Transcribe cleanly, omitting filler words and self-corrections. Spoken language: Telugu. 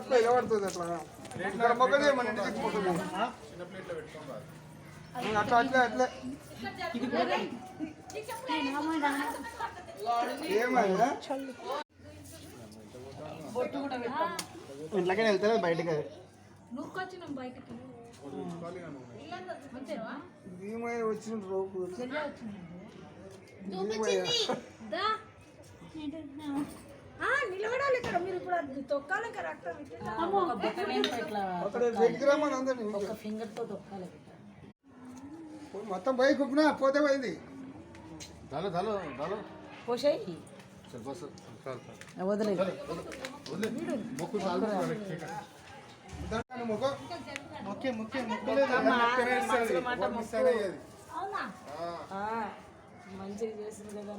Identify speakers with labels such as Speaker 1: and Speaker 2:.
Speaker 1: నిలబడుతుంది అట్లా ఇక్కడ మొక్కదే మన ఇంటికి తీసుకుంటుంది అట్లా అట్లే అట్లే ఏమైనా ఇంట్లోకే వెళ్తారు బయటకి భీమయ్య వచ్చిన రోపు
Speaker 2: నిలబడాలి ఇక్కడ మీరు ఇప్పుడు తొక్కాలి ఫింగర్ తో తొక్కాలి
Speaker 1: మొత్తం పోయి కుప్పినా పోతే పోయింది
Speaker 2: పోసేయి వదిలేదు మంచిగా చేసింది కదా